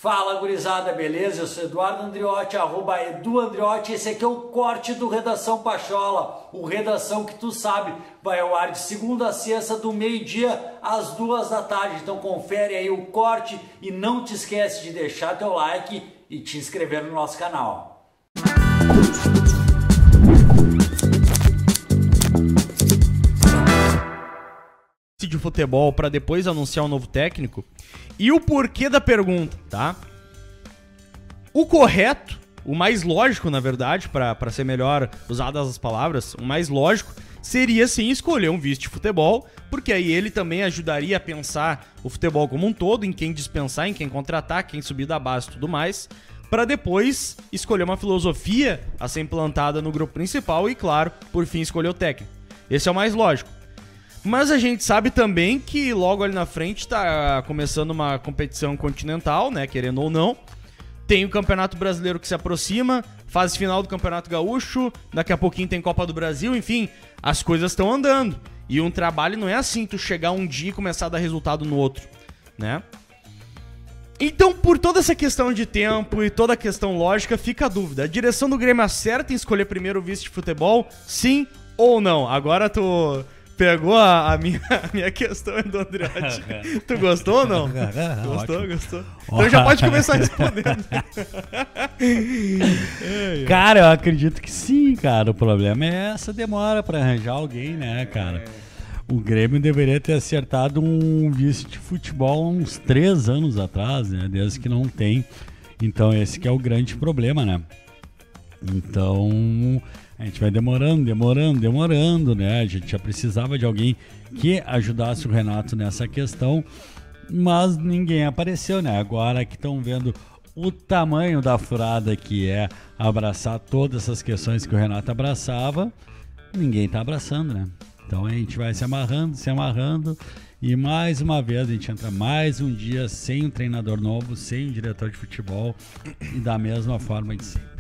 Fala, gurizada, beleza? Eu sou Eduardo Andriotti, @EduAndriotti. Esse aqui é o corte do Redação Pachola, o Redação que tu sabe vai ao ar de segunda a sexta, do meio-dia às 2 da tarde. Então confere aí o corte e não te esquece de deixar teu like e te inscrever no nosso canal. De futebol para depois anunciar um novo técnico e o porquê da pergunta, tá? O correto, o mais lógico, na verdade, para ser melhor usadas as palavras, o mais lógico seria sim escolher um vice de futebol, porque aí ele também ajudaria a pensar o futebol como um todo, em quem dispensar, em quem contratar, quem subir da base e tudo mais, para depois escolher uma filosofia a ser implantada no grupo principal e, claro, por fim escolher o técnico. Esse é o mais lógico. Mas a gente sabe também que logo ali na frente está começando uma competição continental, né, querendo ou não. Tem o Campeonato Brasileiro que se aproxima, fase final do Campeonato Gaúcho, daqui a pouquinho tem Copa do Brasil, enfim, as coisas estão andando. E um trabalho não é assim, tu chegar um dia e começar a dar resultado no outro, né? Então, por toda essa questão de tempo e toda a questão lógica, fica a dúvida. A direção do Grêmio acerta em escolher primeiro o vice de futebol, sim ou não? Agora tu pegou a minha questão do Andriotti. Tu gostou ou não? Gostou? Então já pode começar respondendo. Cara, eu acredito que sim, cara. O problema é essa demora pra arranjar alguém, né, cara? O Grêmio deveria ter acertado um vice de futebol uns 3 anos atrás, né? Desde que não tem. Então esse que é o grande problema, né? Então a gente vai demorando, né? A gente já precisava de alguém que ajudasse o Renato nessa questão, mas ninguém apareceu, né? Agora que estão vendo o tamanho da furada que é abraçar todas essas questões que o Renato abraçava, ninguém tá abraçando, né? Então a gente vai se amarrando e mais uma vez a gente entra mais um dia sem um treinador novo, sem um diretor de futebol e da mesma forma de sempre.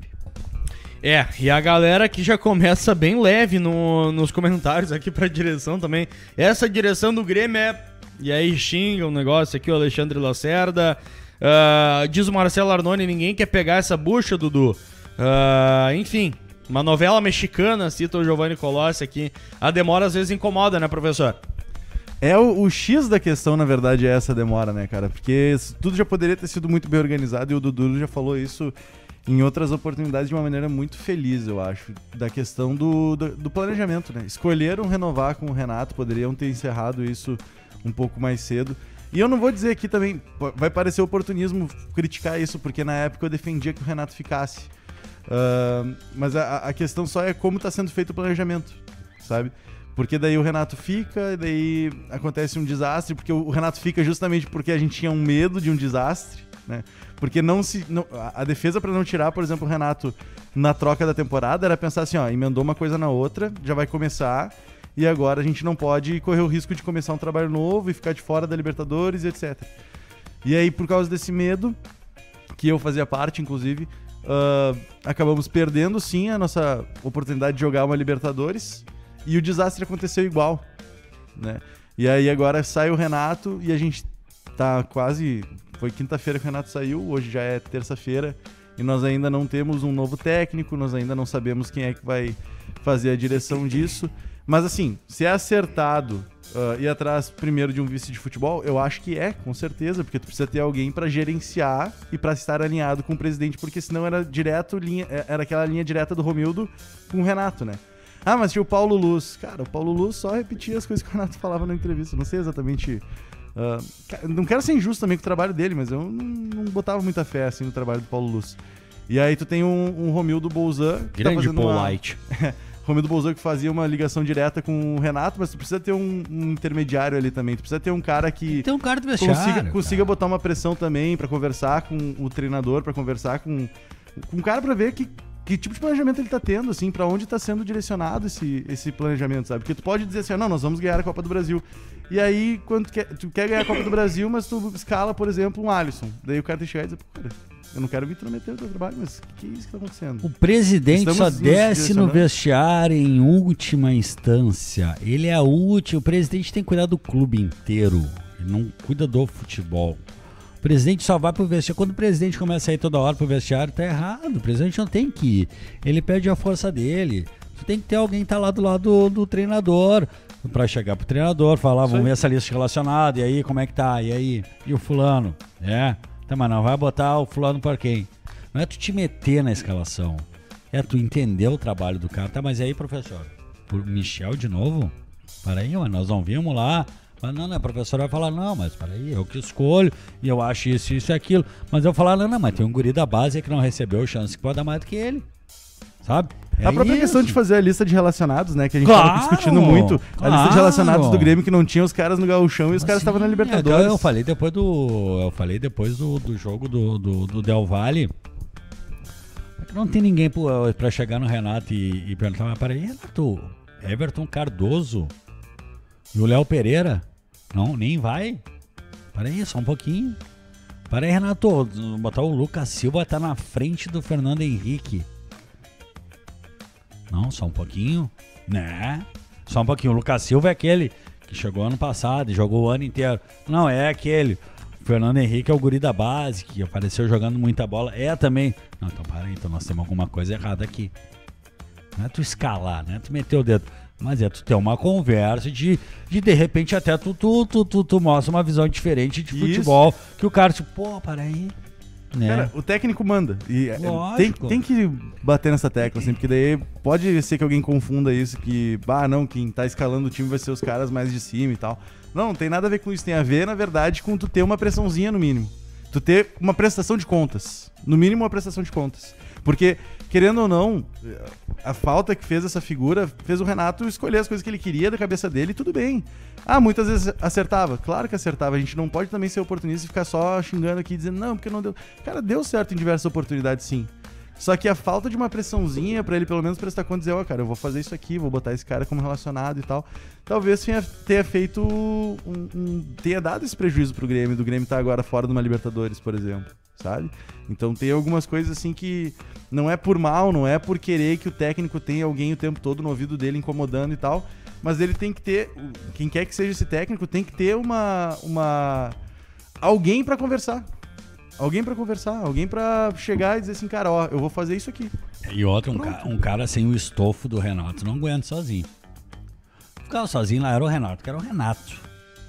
E a galera que já começa bem leve nos comentários aqui pra direção também. Essa direção do Grêmio é... E aí xinga um negócio aqui, o Alexandre Lacerda. Diz o Marcelo Arnone, ninguém quer pegar essa bucha, Dudu. Enfim, uma novela mexicana, cita o Giovanni Colossi aqui. A demora às vezes incomoda, né, professor? O X da questão, na verdade, é essa demora, né, cara? Porque tudo já poderia ter sido muito bem organizado e o Dudu já falou isso em outras oportunidades de uma maneira muito feliz, eu acho, da questão do planejamento, né? Escolheram renovar com o Renato, poderiam ter encerrado isso um pouco mais cedo. E eu não vou dizer aqui também, vai parecer oportunismo criticar isso, porque na época eu defendia que o Renato ficasse. Mas a questão só é como está sendo feito o planejamento, sabe? Porque daí o Renato fica, e daí acontece um desastre, porque o Renato fica justamente porque a gente tinha um medo de um desastre, né? Porque a defesa para não tirar, por exemplo, o Renato na troca da temporada era pensar assim, emendou uma coisa na outra, já vai começar, e agora a gente não pode correr o risco de começar um trabalho novo e ficar de fora da Libertadores, etc. E aí, por causa desse medo, que eu fazia parte, inclusive, acabamos perdendo, sim, a nossa oportunidade de jogar uma Libertadores, e o desastre aconteceu igual, né? E aí agora sai o Renato e a gente tá quase... Foi quinta-feira que o Renato saiu, hoje já é terça-feira, e nós ainda não temos um novo técnico, nós ainda não sabemos quem é que vai fazer a direção disso. Mas assim, se é acertado ir atrás primeiro de um vice de futebol, eu acho que com certeza, porque tu precisa ter alguém para gerenciar e para estar alinhado com o presidente, porque senão era aquela linha direta do Romildo com o Renato, né? Mas tinha o Paulo Luz. Cara, o Paulo Luz só repetia as coisas que o Renato falava na entrevista. Não sei exatamente... não quero ser injusto também com o trabalho dele, mas eu não botava muita fé assim, no trabalho do Paulo Luz. E aí tu tem um Romildo Bolzan... Grande Paul Light. Romildo Bolzan que fazia uma ligação direta com o Renato, mas tu precisa ter um intermediário ali também. Tu precisa ter um cara que... Tem um cara do vestiário, consiga botar uma pressão também pra conversar com o treinador, pra conversar com um cara pra ver que tipo de planejamento ele tá tendo, assim, pra onde tá sendo direcionado esse planejamento, sabe? Porque tu pode dizer assim, não, nós vamos ganhar a Copa do Brasil. E aí, quando tu quer ganhar a Copa do Brasil, mas tu escala, por exemplo, um Alisson. Daí o cara tem que chegar e dizer, cara, eu não quero me intrometer no teu trabalho, mas o que é isso que tá acontecendo? O presidente só desce no vestiário em última instância. Ele é útil, o presidente tem que cuidar do clube inteiro. Ele não cuida do futebol. O presidente só vai pro vestiário. Quando o presidente começa a ir toda hora pro vestiário, tá errado. O presidente não tem que ir. Ele perde a força dele. Tu tem que ter alguém que tá lá do lado do treinador, pra chegar pro treinador, falar, vamos ver essa lista relacionada, e aí, como é que tá? E aí? E o fulano? Tá, mas não vai botar o fulano por quem? Não é tu te meter na escalação. É tu entender o trabalho do cara. Tá, mas e aí, professor? Por Michel de novo? Peraí, mas nós não vimos lá. Mas não, a professora vai falar, não, mas peraí, eu que escolho, e eu acho isso e aquilo. Mas eu falar, não, mas tem um guri da base que não recebeu chance que pode dar mais do que ele. Sabe? A própria questão de fazer a lista de relacionados, né? Que a gente tava discutindo muito. A lista de relacionados do Grêmio que não tinha os caras no Gauchão e os caras estavam na Libertadores. Eu falei depois do jogo do Del Valle. Não tem ninguém pra chegar no Renato e perguntar, mas peraí, Renato, Everton Cardoso e o Léo Pereira? Não, nem vai. Peraí, só um pouquinho. Peraí, Renato, botar o Lucas Silva tá na frente do Fernando Henrique. Não, só um pouquinho. Né? Só um pouquinho. O Lucas Silva é aquele que chegou ano passado e jogou o ano inteiro. Não, é aquele. O Fernando Henrique é o guri da base, que apareceu jogando muita bola. É também. Não, então para aí, então nós temos alguma coisa errada aqui. Não é tu escalar, não é tu meter o dedo. Mas é tu ter uma conversa de repente até tu mostra uma visão diferente de futebol. Que o cara, tipo, pô, para aí. Né? Cara, o técnico manda. E tem que bater nessa tecla, assim, porque daí pode ser que alguém confunda isso, que, não, quem tá escalando o time vai ser os caras mais de cima e tal. Não tem nada a ver com isso. Tem a ver, na verdade, com tu ter uma pressãozinha no mínimo. Tu ter uma prestação de contas. No mínimo, uma prestação de contas. Porque, querendo ou não, a falta que fez essa figura fez o Renato escolher as coisas que ele queria da cabeça dele e tudo bem. Muitas vezes acertava. Claro que acertava. A gente não pode também ser oportunista e ficar só xingando aqui, dizendo, não, porque não deu. Cara, deu certo em diversas oportunidades, sim. Só que a falta de uma pressãozinha pra ele pelo menos prestar conta e dizer, cara, eu vou fazer isso aqui, vou botar esse cara como relacionado e tal. Talvez tenha feito tenha dado esse prejuízo pro Grêmio, do Grêmio estar agora fora de uma Libertadores, por exemplo, sabe? Então tem algumas coisas assim que não é por mal, não é por querer que o técnico tenha alguém o tempo todo no ouvido dele incomodando e tal, mas ele tem que ter, quem quer que seja esse técnico, tem que ter alguém pra conversar. Alguém pra conversar, alguém pra chegar e dizer assim, cara, eu vou fazer isso aqui. E outro, um cara sem o estofo do Renato não aguenta sozinho. Ficava sozinho lá, era o Renato, que era o Renato,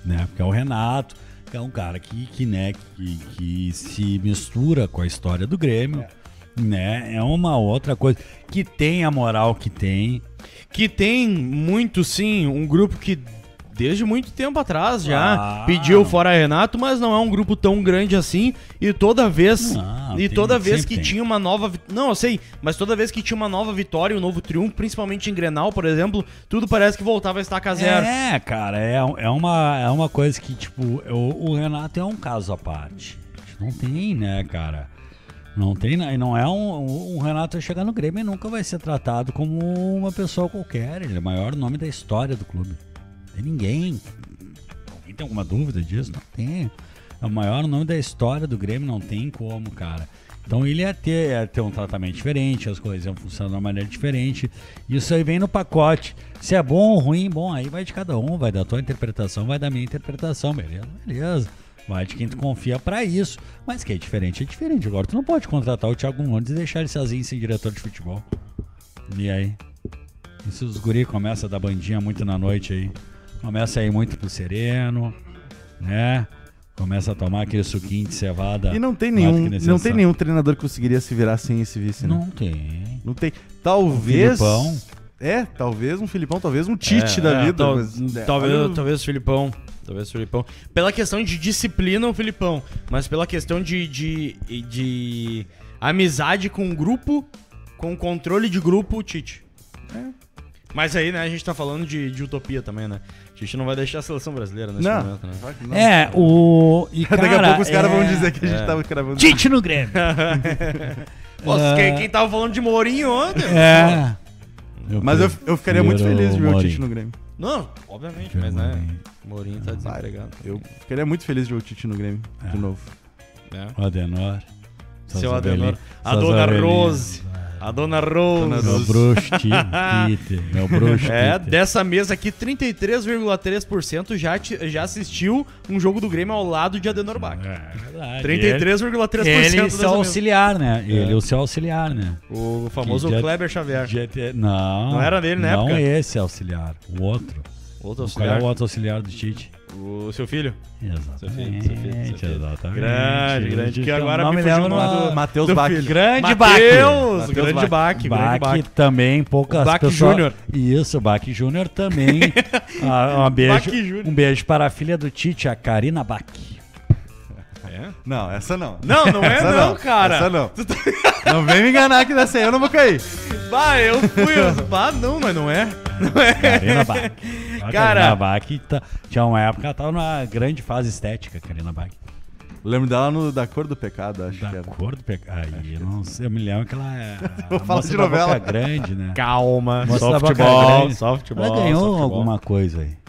né? Porque é o Renato, que é um cara que se mistura com a história do Grêmio, né? É uma outra coisa, que tem a moral que tem. Que tem muito, sim, um grupo que desde muito tempo atrás já pediu fora Renato, mas não é um grupo tão grande assim, e toda vez que tinha uma nova, não, eu sei, mas toda vez que tinha uma nova vitória, um novo triunfo, principalmente em Grenal, por exemplo, tudo parece que voltava a estaca zero. Cara, é uma coisa que, tipo, o Renato é um caso à parte. Não tem, né, cara? Não tem, não é um Renato chegar no Grêmio e nunca vai ser tratado como uma pessoa qualquer. Ele é o maior nome da história do clube. Tem ninguém. Alguém tem alguma dúvida disso? Não tem. É o maior nome da história do Grêmio, não tem como, cara. Então ele ia ter um tratamento diferente, as coisas iam funcionar de uma maneira diferente. Isso aí vem no pacote. Se é bom ou ruim, bom, aí vai de cada um, vai da tua interpretação, vai da minha interpretação, beleza. Vai de quem tu confia pra isso. Mas que é diferente. Agora tu não pode contratar o Thiago Nunes e deixar ele sozinho sem diretor de futebol. E aí? E se os guri começam a dar bandinha muito na noite aí? Começa a ir muito pro sereno, né? Começa a tomar aquele suquinho de cevada. E não tem nenhum treinador que conseguiria se virar sem esse vice, né? Não tem. Talvez... Um Filipão. Talvez um Filipão, talvez um Tite da vida. Talvez o Filipão. Pela questão de disciplina, o Filipão. Mas pela questão de amizade com o grupo, com controle de grupo, o Tite. Mas aí, né, a gente tá falando de utopia também, né? A gente não vai deixar a seleção brasileira nesse momento, né? Daqui a pouco os caras vão dizer que a gente tava gravando. Tite no Grêmio! Nossa, quem tava falando de Mourinho ontem? Mas eu ficaria muito feliz de ver o Tite no Grêmio. Não, obviamente, mas né, Mourinho tá desempregado. Eu ficaria muito feliz de ver o Tite no Grêmio de novo. O Adenor. Seu Adenor. A Dona Rose. A Dona Rose. Meu bruxo Peter. Meu bruxo Peter. Dessa mesa aqui, 33,3% já assistiu um jogo do Grêmio ao lado de Adenor Bach. É verdade. 33,3% Ele dessa seu mesa. auxiliar, né? Ele o seu auxiliar, né? O famoso Que já- Kleber Xavier. Não. Não era dele na não época? Não esse auxiliar. O outro. Outro Qual auxiliar. é o outro auxiliar do Tite? O seu filho. Exatamente. Seu filho. Exatamente. Grande. Que agora não me fugiu lembro o nome do Matheus do Bach. filho. Grande Bach. Matheus, grande Bach. Grande Bach Bach. também, poucas O Bach pessoas... Júnior. Isso, Bach Júnior também. Beijo, Bach Júnior. um beijo para a filha do Tite, a Karina Bach. Não, essa não. Não, não é Essa não, cara. Essa não. Não vem me enganar que dessa aí eu não vou cair. Bah, eu fui. Bah, não, mas não é. Não é. Karina Bach. A Cara. Karina Bach tinha uma época que ela tava numa grande fase estética, Karina Bach. Lembro dela no Da Cor do Pecado, acho Da que era. cor do pecado. Aí, eu não sei, eu me lembro que ela é. Vou a falar moça de da novela. boca grande, né? Calma. Moça da boca Softball, grande. softball. Ela ganhou softball. alguma coisa aí.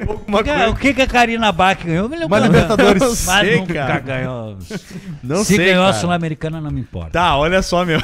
Alguma coisa. O que a Karina Bach ganhou? Eu me lembro. Uma Libertadores. Não Mas sei, nunca cara. ganhou. Não Se sei, ganhou a cara. Sul-Americana, não me importa. Tá, olha só, meu.